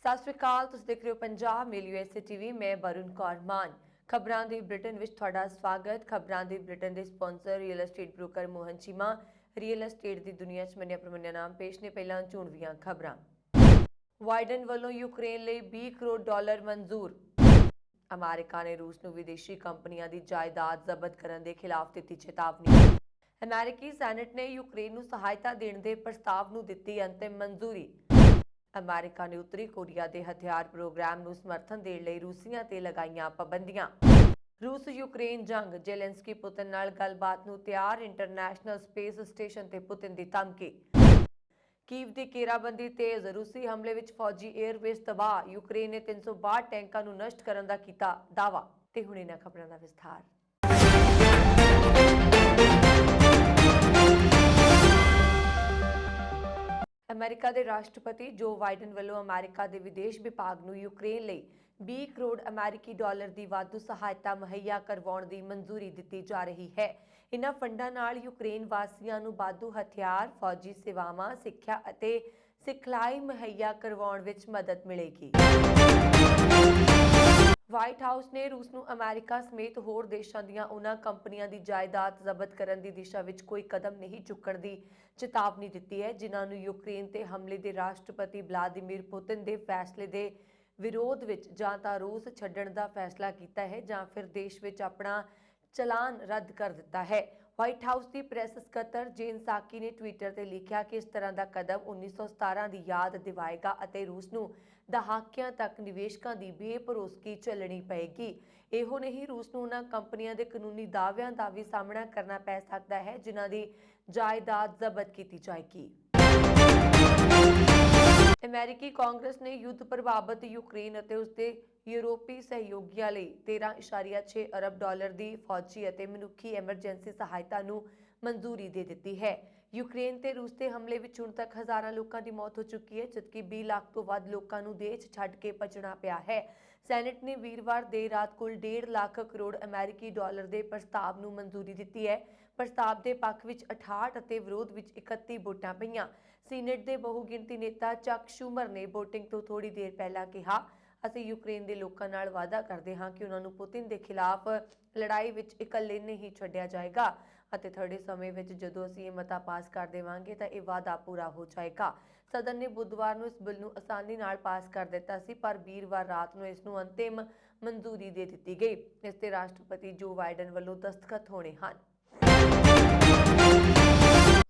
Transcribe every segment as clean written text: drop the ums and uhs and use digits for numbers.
ਸਤਿ ਸ਼੍ਰੀ ਅਕਾਲ। ਤੁਸੀਂ ਦੇਖ ਰਹੇ ਹੋ ਪੰਜਾਬ ਮੇਲ USA TV। ਮੈਂ ਵਰੁਣ ਕੌਰ ਮਾਨ। ਖਬਰਾਂ ਦੇ ਬ੍ਰਿਟਨ ਵਿੱਚ ਤੁਹਾਡਾ ਸਵਾਗਤ। ਖਬਰਾਂ ਦੇ ਬ੍ਰਿਟਨ ਦੇ sponsor real estate broker Mohan Cheema. Real estate ਦੀ ਦੁਨੀਆ 'ਚ ਮੰਨਿਆ ਪ੍ਰਮੰਨਿਆ ਨਾਮ ਪੇਸ਼ ਨੇ। ਪਹਿਲਾਂ ਚੋਣਵੀਆਂ ਖਬਰਾਂ। ਬਾਈਡਨ ਵੱਲੋਂ ਯੂਕਰੇਨ ਲਈ $20 ਕਰੋੜ ਮਨਜ਼ੂਰ। ਅਮਰੀਕਾ ਨੇ ਰੂਸ ਨੂੰ ਵਿਦੇਸ਼ੀ ਕੰਪਨੀਆਂ ਦੀ ਜਾਇਦਾਦ ਜ਼ਬਤ ਕਰਨ ਦੇ ਖਿਲਾਫ ਦਿੱਤੀ ਚੇਤਾਵਨੀ। ਅਮਰੀਕੀ ਸੈਨੇਟ ਨੇ ਯੂਕਰੇਨ ਨੂੰ ਸਹਾਇਤਾ ਦੇਣ ਦੇ ਪ੍ਰਸਤਾਵ ਨੂੰ ਦਿੱਤੀ ਅੰਤਿਮ ਮਨਜ਼ੂਰੀ। ਅਮਰੀਕਾ ਨੇ ਉੱਤਰੀ ਕੋਰੀਆ ਦੇ ਹਥਿਆਰ ਪ੍ਰੋਗਰਾਮ ਨੂੰ ਸਮਰਥਨ ਦੇਣ ਲਈ ਰੂਸੀਆਂ ਤੇ ਲਗਾਈਆਂ ਪਾਬੰਦੀਆਂ। ਰੂਸ ਯੂਕਰੇਨ ਜੰਗ, ਜ਼ੈਲੈਂਸਕੀ ਪੁਤਿਨ ਨਾਲ ਗੱਲਬਾਤ ਨੂੰ ਤਿਆਰ। ਇੰਟਰਨੈਸ਼ਨਲ ਸਪੇਸ ਸਟੇਸ਼ਨ ਤੇ ਪੁਤਿਨ ਦੀ ਧਮਕੀ। ਕੀਵ ਦੀ ਘੇਰਾਬੰਦੀ ਤੇਜ਼, ਰੂਸੀ ਹਮਲੇ ਵਿੱਚ ਫੌਜੀ 에ਅਰਬੇਸ ਤਬਾਹ। ਯੂਕਰੇਨ ਨੇ 362 ਟੈਂਕਾਂ ਨੂੰ ਨਸ਼ਟ ਕਰਨ ਦਾ ਕੀਤਾ ਦਾਅਵਾ। ਤੇ ਹੁਣ ਇਹਨਾਂ ਖਬਰਾਂ ਦਾ ਵਿਸਥਾਰ। ਅਮਰੀਕਾ ਦੇ ਰਾਸ਼ਟਰਪਤੀ ਜੋ ਬਾਈਡਨ ਵੱਲੋਂ ਅਮਰੀਕਾ ਦੇ ਵਿਦੇਸ਼ ਵਿਭਾਗ ਨੂੰ ਯੂਕਰੇਨ ਲਈ $20 ਕਰੋੜ ਅਮਰੀਕੀ ਡਾਲਰ ਦੀ ਵਾਧੂ ਸਹਾਇਤਾ ਮੁਹੱਈਆ ਕਰਵਾਉਣ ਦੀ ਮਨਜ਼ੂਰੀ ਦਿੱਤੀ ਜਾ ਰਹੀ ਹੈ। ਇਨ੍ਹਾਂ ਫੰਡਾਂ ਨਾਲ ਯੂਕਰੇਨ ਵਾਸੀਆਂ ਨੂੰ ਵਾਧੂ ਹਥਿਆਰ, ਫੌਜੀ ਸੇਵਾਵਾਂ, ਸਿੱਖਿਆ ਅਤੇ ਸਿਖਲਾਈ ਮੁਹੱਈਆ ਕਰਵਾਉਣ ਵਿੱਚ ਮਦਦ ਮਿਲੇਗੀ। ਵਾਈਟ ਹਾਊਸ ਨੇ ਰੂਸ ਨੂੰ ਅਮਰੀਕਾ ਸਮੇਤ ਹੋਰ ਦੇਸ਼ਾਂ ਦੀਆਂ ਉਨ੍ਹਾਂ ਕੰਪਨੀਆਂ ਦੀ ਜਾਇਦਾਦ ਜ਼ਬਤ ਕਰਨ ਦੀ ਦਿਸ਼ਾ ਵਿੱਚ ਕੋਈ ਕਦਮ ਨਹੀਂ ਚੁੱਕਣ ਦੀ ਚੇਤਾਵਨੀ ਦਿੱਤੀ ਹੈ, ਜਿਨ੍ਹਾਂ ਨੂੰ ਯੂਕਰੇਨ ਤੇ ਹਮਲੇ ਦੇ ਰਾਸ਼ਟਰਪਤੀ ਵਲਾਦੀਮੀਰ ਪੁਤਿਨ ਦੇ ਫੈਸਲੇ ਦੇ ਵਿਰੋਧ ਵਿੱਚ ਜਾਂ ਤਾਂ ਰੂਸ ਛੱਡਣ ਦਾ ਫੈਸਲਾ ਕੀਤਾ ਹੈ ਜਾਂ ਫਿਰ ਦੇਸ਼ ਵਿੱਚ ਆਪਣਾ ਚਲਾਨ ਰੱਦ ਕਰ ਦਿੱਤਾ ਹੈ। ਵਾਈਟ ਹਾਊਸ ਦੀ ਪ੍ਰੈਸ ਸਕੱਤਰ ਜੇਨ ਸਾਕੀ ਨੇ ਟਵਿੱਟਰ ਤੇ ਲਿਖਿਆ ਕਿ ਇਸ ਤਰ੍ਹਾਂ ਦਾ ਕਦਮ 1917 ਦੀ ਯਾਦ ਦਿਵਾਏਗਾ ਅਤੇ ਰੂਸ ਨੂੰ ਦਹਾਕਿਆਂ ਤੱਕ ਨਿਵੇਸ਼ਕਾਂ ਦੀ ਬੇਭਰੋਸਗੀ ਝੱਲਣੀ ਪਏਗੀ। ਇਹੋ ਨਹੀਂ, ਰੂਸ ਨੂੰ ਉਹਨਾਂ ਕੰਪਨੀਆਂ ਦੇ ਕਾਨੂੰਨੀ ਦਾਅਵਿਆਂ ਦਾ ਵੀ ਸਾਹਮਣਾ ਕਰਨਾ ਪੈ ਸਕਦਾ ਹੈ ਜਿਨ੍ਹਾਂ ਦੀ ਜਾਇਦਾਦ ਜ਼ਬਤ ਕੀਤੀ ਜਾਏਗੀ। ਅਮਰੀਕੀ ਕਾਂਗਰਸ ਨੇ ਯੁੱਧ ਪ੍ਰਭਾਵਿਤ ਯੂਕਰੇਨ ਅਤੇ ਉਸਦੇ ਯੂਰਪੀ ਸਹਿਯੋਗੀਆਂ ਲਈ $13.6 ਅਰਬ ਦੀ ਫੌਜੀ ਅਤੇ ਮਨੁੱਖੀ ਐਮਰਜੈਂਸੀ ਸਹਾਇਤਾ ਨੂੰ ਮਨਜ਼ੂਰੀ ਦੇ ਦਿੱਤੀ ਹੈ। ਯੂਕਰੇਨ ਤੇ ਰੂਸ ਦੇ ਹਮਲੇ ਵਿੱਚ ਹੁਣ ਤੱਕ ਹਜ਼ਾਰਾਂ ਲੋਕਾਂ ਦੀ ਮੌਤ ਹੋ ਚੁੱਕੀ ਹੈ, ਜਦਕਿ 20 ਲੱਖ ਤੋਂ ਵੱਧ ਲੋਕਾਂ ਨੂੰ ਦੇਸ਼ ਛੱਡ ਕੇ ਭੱਜਣਾ ਪਿਆ ਹੈ। ਸੈਨੇਟ ਨੇ ਵੀਰਵਾਰ ਦੇਰ ਰਾਤ ਕੁੱਲ $1.5 ਲੱਖ ਕਰੋੜ ਅਮਰੀਕੀ ਡਾਲਰ ਦੇ ਪ੍ਰਸਤਾਵ ਨੂੰ ਮਨਜ਼ੂਰੀ ਦਿੱਤੀ ਹੈ। ਪ੍ਰਸਤਾਵ ਦੇ ਪੱਖ ਵਿੱਚ 68 ਅਤੇ ਵਿਰੋਧ ਵਿੱਚ 31 ਵੋਟਾਂ ਪਈਆਂ। ਸੀਨੇਟ ਦੇ ਬਹੁਗਿਣਤੀ ਨੇਤਾ ਚੱਕ ਸ਼ੂਮਰ ਨੇ VOTING ਤੋਂ ਥੋੜੀ ਦੇਰ ਪਹਿਲਾਂ ਕਿਹਾ, ਅਸੀਂ ਯੂਕਰੇਨ ਦੇ ਲੋਕਾਂ ਨਾਲ ਵਾਅਦਾ ਕਰਦੇ ਹਾਂ ਕਿ ਉਹਨਾਂ ਨੂੰ ਪੁਤਿਨ ਦੇ ਖਿਲਾਫ ਲੜਾਈ ਵਿੱਚ ਇਕੱਲੇ ਨਹੀਂ ਛੱਡਿਆ ਜਾਏਗਾ ਅਤੇ ਥੋੜੇ ਸਮੇਂ ਵਿੱਚ ਜਦੋਂ ਅਸੀਂ ਇਹ ਮਤਾ ਪਾਸ ਕਰ ਦੇਵਾਂਗੇ ਤਾਂ ਇਹ ਵਾਅਦਾ ਪੂਰਾ ਹੋ ਜਾਏਗਾ। ਸਦਨ ਨੇ ਬੁੱਧਵਾਰ ਨੂੰ ਇਸ ਬਿੱਲ ਨੂੰ ਆਸਾਨੀ ਨਾਲ ਪਾਸ ਕਰ ਦਿੱਤਾ ਸੀ, ਪਰ ਵੀਰਵਾਰ ਰਾਤ ਨੂੰ ਇਸ ਨੂੰ ਅੰਤਿਮ ਮਨਜ਼ੂਰੀ ਦੇ ਦਿੱਤੀ ਗਈ। ਇਸ ਤੇ ਰਾਸ਼ਟਰਪਤੀ ਜੋ ਬਾਈਡਨ ਵੱਲੋਂ ਦਸਤਖਤ ਹੋਣੇ ਹਨ।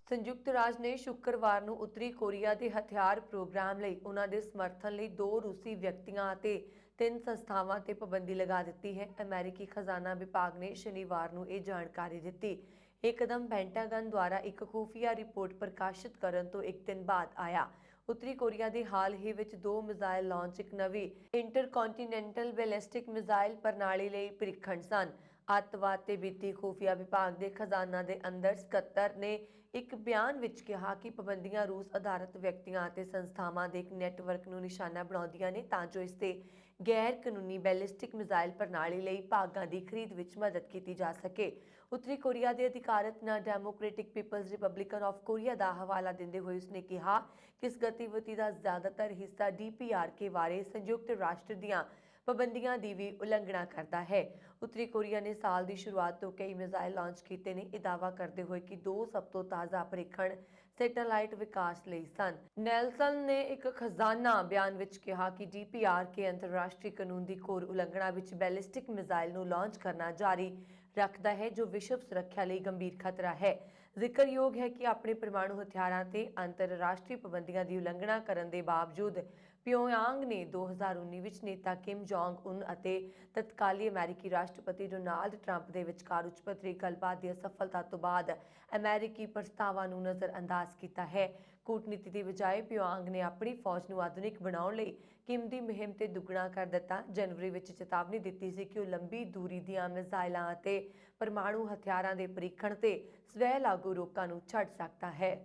ਸੰਯੁਕਤ ਰਾਜ ਨੇ ਸ਼ੁੱਕਰਵਾਰ ਨੂੰ ਉੱਤਰੀ ਕੋਰੀਆ ਦੇ ਹਥਿਆਰ ਪ੍ਰੋਗਰਾਮ ਲਈ ਉਹਨਾਂ ਦੇ ਸਮਰਥਨ ਲਈ 2 ਰੂਸੀ ਵਿਅਕਤੀਆਂ ਅਤੇ 3 ਸੰਸਥਾਵਾਂ ਤੇ ਪਾਬੰਦੀ ਲਗਾ ਦਿੱਤੀ ਹੈ। ਅਮਰੀਕੀ ਖਜ਼ਾਨਾ ਵਿਭਾਗ ਨੇ ਸ਼ਨੀਵਾਰ ਨੂੰ ਇਹ ਜਾਣਕਾਰੀ ਦਿੱਤੀ। ਇਹ ਕਦਮ ਪੈਂਟਾਗਨ ਦੁਆਰਾ ਇੱਕ ਖੁਫੀਆ ਰਿਪੋਰਟ ਪ੍ਰਕਾਸ਼ਿਤ ਕਰਨ ਤੋਂ ਇੱਕ ਦਿਨ ਬਾਅਦ ਆਇਆ। ਉੱਤਰੀ ਕੋਰੀਆ ਦੇ ਹਾਲ ਹੀ ਵਿੱਚ 2 ਮਿਜ਼ਾਈਲ ਲਾਂਚ ਇੱਕ ਨਵੀਂ ਇੰਟਰਕੌਂਟੀਨੈਂਟਲ ਬੈਲਿਸਟਿਕ ਮਿਜ਼ਾਈਲ ਪ੍ਰਣਾਲੀ ਲਈ ਪ੍ਰੀਖਣ ਸਨ। ਅੱਤਵਾਦ ਤੇ ਵਿੱਤੀ ਖੁਫੀਆ ਵਿਭਾਗ ਦੇ ਖਜ਼ਾਨਾ ਦੇ ਅੰਦਰ ਸਕੱਤਰ ਨੇ ਇੱਕ ਬਿਆਨ ਵਿੱਚ ਕਿਹਾ ਕਿ ਪਾਬੰਦੀਆਂ ਰੂਸ ਆਧਾਰਿਤ ਵਿਅਕਤੀਆਂ ਅਤੇ ਸੰਸਥਾਵਾਂ ਦੇ ਇੱਕ ਨੈਟਵਰਕ ਨੂੰ ਨਿਸ਼ਾਨਾ ਬਣਾਉਂਦੀਆਂ ਨੇ ਤਾਂ ਜੋ ਇਸ ਤੇ ਗੈਰ ਕਾਨੂੰਨੀ ਬੈਲਿਸਟਿਕ ਮਿਜ਼ਾਈਲ ਪ੍ਰਣਾਲੀ ਲਈ ਭਾਗਾਂ ਦੀ ਖਰੀਦ ਵਿੱਚ ਮਦਦ ਕੀਤੀ ਜਾ ਸਕੇ। ਉੱਤਰੀ ਕੋਰੀਆ ਦੇ ਅਧਿਕਾਰਤ ਨਾ Democratic People's Republican of Korea ਦਾ ਹਵਾਲਾ ਦਿੰਦੇ ਹੋਏ ਉਸਨੇ ਕਿਹਾ ਕਿ ਇਸ ਗਤੀਵਿਧੀ ਦਾ ਜ਼ਿਆਦਾਤਰ ਹਿੱਸਾ DPRK ਬਾਰੇ ਸੰਯੁਕਤ ਰਾਸ਼ਟਰ ਦੀਆਂ ਪਾਬੰਦੀਆਂ ਦੀ ਵੀ ਉਲੰਘਣਾ ਕਰਦਾ ਹੈ। ਉੱਤਰੀ ਕੋਰੀਆ ਨੇ ਸਾਲ ਦੀ ਸ਼ੁਰੂਆਤ ਤੋਂ ਕਈ ਮਿਜ਼ਾਈਲ ਲਾਂਚ ਕੀਤੇ ਨੇ, ਇਹ ਦਾਅਵਾ ਕਰਦੇ ਹੋਏ ਕਿ 2 ਸਭ ਤੋਂ ਤਾਜ਼ਾ ਪ੍ਰੀਖਣ ਸੈਟੇਲਾਈਟ ਵਿਕਾਸ ਲਈ ਸਨ। ਨੈਲਸਨ ਨੇ ਇੱਕ ਖਜ਼ਾਨਾ ਬਿਆਨ ਵਿੱਚ ਕਿਹਾ ਕਿ DPRK ਅੰਤਰਰਾਸ਼ਟਰੀ ਕਾਨੂੰਨ ਦੀ ਘੋਰ ਉਲੰਘਣਾ ਵਿੱਚ ਬੈਲਿਸਟਿਕ ਮਿਜ਼ਾਈਲ ਨੂੰ ਲਾਂਚ ਕਰਨਾ ਜਾਰੀ ਰੱਖਦਾ ਹੈ, ਜੋ ਵਿਸ਼ਵ ਸੁਰੱਖਿਆ ਲਈ ਗੰਭੀਰ ਖਤਰਾ ਹੈ। ਜ਼ਿਕਰਯੋਗ ਹੈ ਕਿ ਆਪਣੇ ਪਰਮਾਣੂ ਹਥਿਆਰਾਂ ਤੇ ਅੰਤਰਰਾਸ਼ਟਰੀ ਪਾਬੰਦੀਆਂ ਦੀ ਉਲੰਘਣਾ ਕਰਨ ਦੇ ਬਾਵਜੂਦ ਪਿਓਂਗਯਾਂਗ ਨੇ 2019 ਵਿੱਚ ਨੇਤਾ ਕਿਮ ਜੋਂਗ ਉਨ ਅਤੇ ਤਤਕਾਲੀ ਅਮਰੀਕੀ ਰਾਸ਼ਟਰਪਤੀ ਡੋਨਾਲਡ ਟਰੰਪ ਦੇ ਵਿਚਕਾਰ ਉੱਚ ਪੱਧਰੀ ਗੱਲਬਾਤ ਦੀ ਅਸਫਲਤਾ ਤੋਂ ਬਾਅਦ ਅਮਰੀਕੀ ਪ੍ਰਸਤਾਵਾਂ ਨੂੰ ਨਜ਼ਰਅੰਦਾਜ਼ ਕੀਤਾ ਹੈ। ਕੂਟਨੀਤੀ ਦੀ ਬਜਾਏ ਪਿਓਂਗਯਾਂਗ ਨੇ ਆਪਣੀ ਫੌਜ ਨੂੰ ਆਧੁਨਿਕ ਬਣਾਉਣ ਲਈ ਕਿਮ ਦੀ ਮੁਹਿੰਮ ਤੇ ਦੁੱਗਣਾ ਕਰ ਦਿੱਤਾ। ਜਨਵਰੀ ਵਿੱਚ ਚੇਤਾਵਨੀ ਦਿੱਤੀ ਸੀ ਕਿ ਉਹ ਲੰਬੀ ਦੂਰੀ ਦੀਆਂ ਮਿਜ਼ਾਈਲਾਂ ਅਤੇ ਪਰਮਾਣੂ ਹਥਿਆਰਾਂ ਦੇ ਪ੍ਰੀਖਣ ਤੇ ਸਵੈ ਲਾਗੂ ਰੋਕਾਂ ਨੂੰ ਛੱਡ ਸਕਦਾ ਹੈ।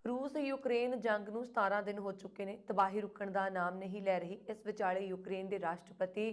ਰੂਸ ਯੂਕਰੇਨ ਜੰਗ ਨੂੰ 17 ਦਿਨ ਹੋ ਚੁੱਕੇ ਨੇ, ਤਬਾਹੀ ਰੁਕਣ ਦਾ ਨਾਮ ਨਹੀਂ ਲੈ ਰਹੀ। ਇਸ ਵਿਚਾਲੇ ਯੂਕਰੇਨ ਦੇ ਰਾਸ਼ਟਰਪਤੀ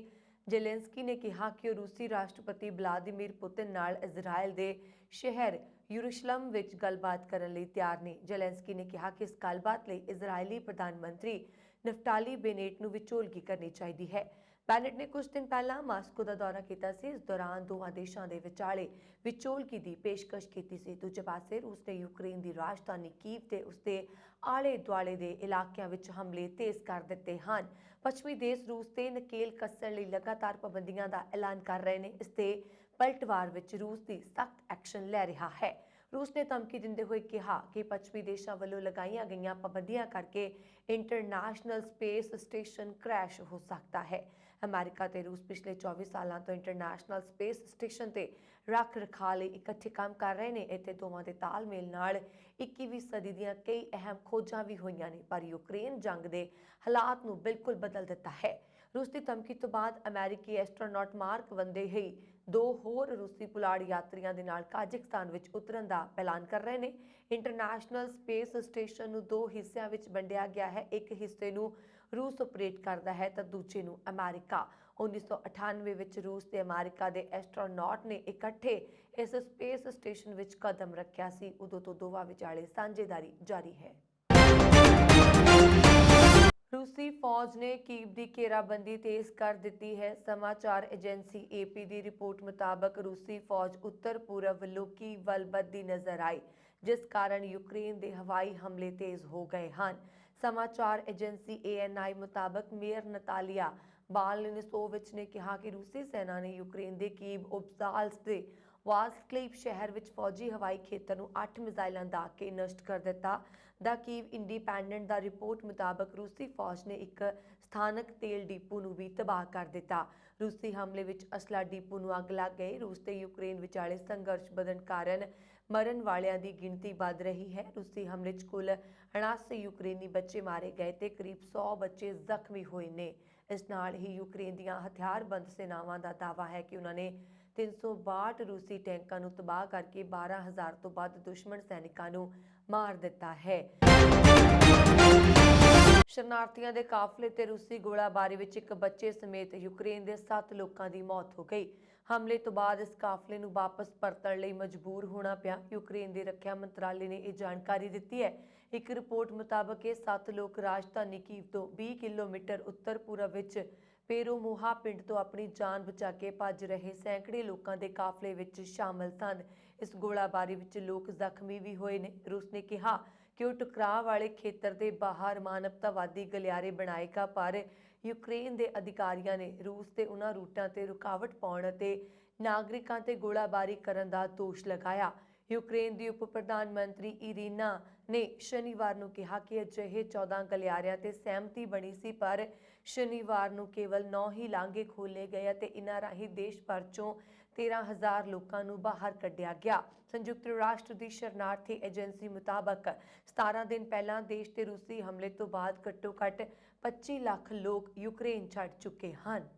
ਜ਼ੇਲੈਂਸਕੀ ਨੇ ਕਿਹਾ ਕਿ ਉਹ ਰੂਸੀ ਰਾਸ਼ਟਰਪਤੀ ਵਲਾਦੀਮੀਰ ਪੁਤਿਨ ਨਾਲ ਇਜ਼ਰਾਈਲ ਦੇ ਸ਼ਹਿਰ ਯਰੂਸ਼ਲਮ ਵਿੱਚ ਗੱਲਬਾਤ ਕਰਨ ਲਈ ਤਿਆਰ ਨੇ। ਜ਼ੇਲੈਂਸਕੀ ਨੇ ਕਿਹਾ ਕਿ ਇਸ ਗੱਲਬਾਤ ਲਈ ਇਜ਼ਰਾਈਲੀ ਪ੍ਰਧਾਨ ਮੰਤਰੀ ਨਫਤਾਲੀ ਬੇਨੇਟ ਨੂੰ ਵਿਚੋਲਗੀ ਕਰਨੀ ਚਾਹੀਦੀ ਹੈ। ਬੈਨੇਟ ਨੇ ਕੁਝ ਦਿਨ ਪਹਿਲਾਂ ਮਾਸਕੋ ਦਾ ਦੌਰਾ ਕੀਤਾ ਸੀ। ਇਸ ਦੌਰਾਨ ਦੋਵਾਂ ਦੇਸ਼ਾਂ ਦੇ ਵਿਚਾਲੇ ਵਿਚੋਲਗੀ ਦੀ ਪੇਸ਼ਕਸ਼ ਕੀਤੀ ਸੀ। ਦੂਜੇ ਪਾਸੇ ਰੂਸ ਨੇ ਯੂਕਰੇਨ ਦੀ ਰਾਜਧਾਨੀ ਕੀਵ ਤੇ ਉਸਦੇ ਆਲੇ ਦੁਆਲੇ ਦੇ ਇਲਾਕਿਆਂ ਵਿੱਚ ਹਮਲੇ ਤੇਜ਼ ਕਰ ਦਿੱਤੇ ਹਨ। ਪੱਛਮੀ ਦੇਸ਼ ਰੂਸ ਤੇ ਨਕੇਲ ਕੱਸਣ ਲਈ ਲਗਾਤਾਰ ਪਾਬੰਦੀਆਂ ਦਾ ਐਲਾਨ ਕਰ ਰਹੇ ਨੇ। ਇਸ ਤੇ ਪਲਟਵਾਰ ਵਿੱਚ ਰੂਸ ਦੀ ਸਖਤ ਐਕਸ਼ਨ ਲੈ ਰਿਹਾ ਹੈ। ਰੂਸ ਨੇ ਧਮਕੀ ਦਿੰਦੇ ਹੋਏ ਕਿਹਾ ਕਿ ਪੱਛਮੀ ਦੇਸ਼ਾਂ ਵੱਲੋਂ ਲਗਾਈਆਂ ਗਈਆਂ ਪਾਬੰਦੀਆਂ ਕਰਕੇ ਇੰਟਰਨੈਸ਼ਨਲ ਸਪੇਸ ਸਟੇਸ਼ਨ ਕ੍ਰੈਸ਼ ਹੋ ਸਕਦਾ ਹੈ। ਅਮਰੀਕਾ ਤੇ ਰੂਸ ਪਿਛਲੇ 24 ਸਾਲਾਂ ਤੋਂ ਇੰਟਰਨੈਸ਼ਨਲ ਸਪੇਸ ਸਟੇਸ਼ਨ ਤੇ ਰੱਖ ਰਖਾਅ ਲਈ ਇਕੱਠੇ ਕੰਮ ਕਰ ਰਹੇ ਨੇ। ਇੱਥੇ ਦੋਵਾਂ ਦੇ ਤਾਲਮੇਲ ਨਾਲ 21ਵੀਂ ਸਦੀ ਦੀਆਂ ਕਈ ਅਹਿਮ ਖੋਜਾਂ ਵੀ ਹੋਈਆਂ ਨੇ, ਪਰ ਯੂਕਰੇਨ ਜੰਗ ਦੇ ਹਾਲਾਤ ਨੂੰ ਬਿਲਕੁਲ ਬਦਲ ਦਿੱਤਾ ਹੈ। ਰੂਸ ਦੀ ਧਮਕੀ ਤੋਂ ਬਾਅਦ ਅਮਰੀਕੀ ਐਸਟਰੋਨੌਟ ਮਾਰਕ ਵੰਦੇ ਹੀ 2 ਹੋਰ ਰੂਸੀ ਪੁਲਾੜ ਯਾਤਰੀਆਂ ਦੇ ਨਾਲ ਕਾਜ਼ਕਿਸਤਾਨ ਵਿੱਚ ਉਤਰਨ ਦਾ ਐਲਾਨ ਕਰ ਰਹੇ ਨੇ। ਇੰਟਰਨੈਸ਼ਨਲ ਸਪੇਸ ਸਟੇਸ਼ਨ ਨੂੰ 2 ਹਿੱਸਿਆਂ ਵਿੱਚ ਵੰਡਿਆ ਗਿਆ ਹੈ। ਇੱਕ ਹਿੱਸੇ ਨੂੰ ਰੂਸ ਆਪਰੇਟ ਕਰਦਾ ਹੈ ਤਾਂ ਦੂਜੇ ਨੂੰ ਅਮਰੀਕਾ। 1998 ਵਿੱਚ ਰੂਸ ਤੇ ਅਮਰੀਕਾ ਦੇ ਐਸਟਰੋਨੌਟ ਨੇ ਇਕੱਠੇ ਇਸ ਸਪੇਸ ਸਟੇਸ਼ਨ ਵਿੱਚ ਕਦਮ ਰੱਖਿਆ ਸੀ। ਉਦੋਂ ਤੋਂ ਦੋਵਾਂ ਵਿਚਾਲੇ ਸਾਂਝੇਦਾਰੀ ਜਾਰੀ ਹੈ। ਰੂਸੀ ਫੌਜ ਨੇ ਕੀਵ ਦੀ ਘੇਰਾਬੰਦੀ ਤੇਜ਼ ਕਰ ਦਿੱਤੀ ਹੈ। ਸਮਾਚਾਰ ਏਜੰਸੀ AP ਦੀ ਰਿਪੋਰਟ ਮੁਤਾਬਕ ਰੂਸੀ ਫੌਜ ਉੱਤਰ ਪੂਰਬ ਵੱਲੋਂ ਕੀਵ ਵੱਲ ਵੱਧਦੀ ਨਜ਼ਰ ਆਈ, ਜਿਸ ਕਾਰਨ ਯੂਕਰੇਨ ਦੇ ਹਵਾਈ ਹਮਲੇ ਤੇਜ਼ ਹੋ ਗਏ ਹਨ। ਸਮਾਚਾਰ ਏਜੰਸੀ ANI ਮੁਤਾਬਕ ਮੇਅਰ ਨਤਾਲੀਆ ਬਾਲਨਿਸੋਵਿਚ ਨੇ ਕਿਹਾ ਕਿ ਰੂਸੀ ਸੈਨਾ ਨੇ ਯੂਕਰੇਨ ਦੇ ਕੀਵ ਉਬਜ਼ਾਲਸ ਦੇ ਵਾਸਕਲੇਵ ਸ਼ਹਿਰ ਵਿੱਚ ਫੌਜੀ ਹਵਾਈ ਖੇਤਰ ਨੂੰ 8 ਮਿਜ਼ਾਈਲਾਂ ਦਾ ਕੇ ਨਸ਼ਟ ਕਰ ਦਿੱਤਾ। ਦਾ ਕੀਵ ਇੰਡੀਪੈਂਡੈਂਟ ਦਾ ਰਿਪੋਰਟ ਮੁਤਾਬਕ ਰੂਸੀ ਫੌਜ ਨੇ ਇੱਕ ਸਥਾਨਕ ਤੇਲ ਡਿਪੂ ਨੂੰ ਵੀ ਤਬਾਹ ਕਰ ਦਿੱਤਾ। ਰੂਸੀ ਹਮਲੇ ਵਿੱਚ ਅਸਲਾ ਡਿਪੂ ਨੂੰ ਅੱਗ ਲੱਗ ਗਈ। ਰੂਸ ਤੇ ਯੂਕਰੇਨ ਵਿਚਾਲੇ ਸੰਘਰਸ਼ ਵਧਣ ਕਾਰਨ ਮਰਨ ਵਾਲਿਆਂ ਦੀ ਗਿਣਤੀ ਵੱਧ ਰਹੀ ਹੈ। ਰੂਸੀ ਹਮਲੇ 'ਚ ਕੁੱਲ 79 ਯੂਕਰੇਨੀ ਬੱਚੇ ਮਾਰੇ ਗਏ ਤੇ ਕਰੀਬ 100 ਬੱਚੇ ਜ਼ਖਮੀ ਹੋਏ ਨੇ। ਇਸ ਨਾਲ ਹੀ ਯੂਕਰੇਨ ਦੀਆਂ ਹਥਿਆਰਬੰਦ ਸੈਨਾਵਾਂ ਦਾ ਦਾਅਵਾ ਹੈ ਕਿ ਉਹਨਾਂ ਨੇ 362 ਰੂਸੀ ਟੈਂਕਾਂ ਨੂੰ ਤਬਾਹ ਕਰਕੇ 12,000 ਤੋਂ ਵੱਧ ਦੁਸ਼ਮਣ ਸੈਨਿਕਾਂ ਨੂੰ ਮਾਰ ਦਿੱਤਾ ਹੈ। ਸ਼ਰਨਾਰਥੀਆਂ ਦੇ ਕਾਫਲੇ ਤੇ ਰੂਸੀ ਗੋਲਾਬਾਰੀ ਵਿੱਚ ਇੱਕ ਬੱਚੇ ਸਮੇਤ ਯੂਕਰੇਨ ਦੇ 7 ਲੋਕਾਂ ਦੀ ਮੌਤ ਹੋ ਗਈ। ਹਮਲੇ ਤੋਂ ਬਾਅਦ ਇਸ ਕਾਫਲੇ ਨੂੰ ਵਾਪਸ ਪਰਤਣ ਲਈ ਮਜਬੂਰ ਹੋਣਾ ਪਿਆ। ਯੂਕਰੇਨ ਦੇ ਰੱਖਿਆ ਮੰਤਰਾਲੇ ਨੇ ਇਹ ਜਾਣਕਾਰੀ ਦਿੱਤੀ ਹੈ। ਇੱਕ ਰਿਪੋਰਟ ਮੁਤਾਬਕ ਇਹ 7 ਲੋਕ ਰਾਜਧਾਨੀ ਕੀਵ ਤੋਂ 20 ਕਿਲੋਮੀਟਰ ਉੱਤਰ ਪੂਰਬ ਵਿੱਚ ਪੇਰੋਮੋਹਾ ਪਿੰਡ ਤੋਂ ਆਪਣੀ ਜਾਨ ਬਚਾ ਕੇ ਭੱਜ ਰਹੇ ਸੈਂਕੜੇ ਲੋਕਾਂ ਦੇ ਕਾਫਲੇ ਵਿੱਚ ਸ਼ਾਮਲ ਸਨ। ਇਸ ਗੋਲਾਬਾਰੀ ਵਿੱਚ ਲੋਕ ਜ਼ਖਮੀ ਵੀ ਹੋਏ ਨੇ। ਰੂਸ ਨੇ ਕਿਹਾ ਕਿ ਉਹ ਟਕਰਾਅ ਵਾਲੇ ਖੇਤਰ ਦੇ ਬਾਹਰ ਮਾਨਵਤਾਵਾਦੀ ਗਲਿਆਰੇ ਬਣਾਏਗਾ, ਪਰ ਯੂਕਰੇਨ ਦੇ ਅਧਿਕਾਰੀਆਂ ਨੇ ਰੂਸ ਤੇ ਉਹਨਾਂ ਰੂਟਾਂ ਤੇ ਰੁਕਾਵਟ ਪਾਉਣ ਅਤੇ ਨਾਗਰਿਕਾਂ ਤੇ ਗੋਲਾਬਾਰੀ ਕਰਨ ਦਾ ਦੋਸ਼ ਲਗਾਇਆ। ਯੂਕਰੇਨ ਦੀ ਉਪ ਪ੍ਰਧਾਨ ਮੰਤਰੀ ਇਰੀਨਾ ਨੇ ਸ਼ਨੀਵਾਰ ਨੂੰ ਕਿਹਾ ਕਿ ਅਜਿਹੇ 14 ਗਲਿਆਰਿਆਂ ਤੇ ਸਹਿਮਤੀ ਬਣੀ ਸੀ, ਪਰ ਸ਼ਨੀਵਾਰ ਨੂੰ ਕੇਵਲ 9 ਹੀ ਲਾਂਘੇ ਖੋਲ੍ਹੇ ਗਏ ਅਤੇ ਇਨ੍ਹਾਂ ਰਾਹੀਂ ਦੇਸ਼ ਭਰ ਚੋਂ 13,000 ਲੋਕਾਂ ਨੂੰ ਬਾਹਰ ਕੱਢਿਆ ਗਿਆ। ਸੰਯੁਕਤ ਰਾਸ਼ਟਰ ਦੀ ਸ਼ਰਨਾਰਥੀ ਏਜੰਸੀ ਮੁਤਾਬਕ 17 ਦਿਨ ਪਹਿਲਾਂ ਦੇਸ਼ ਤੇ ਰੂਸੀ ਹਮਲੇ ਤੋਂ ਬਾਅਦ ਘੱਟੋ-ਘੱਟ 25 ਲੱਖ ਲੋਕ ਯੂਕਰੇਨ ਛੱਡ ਚੁੱਕੇ ਹਨ।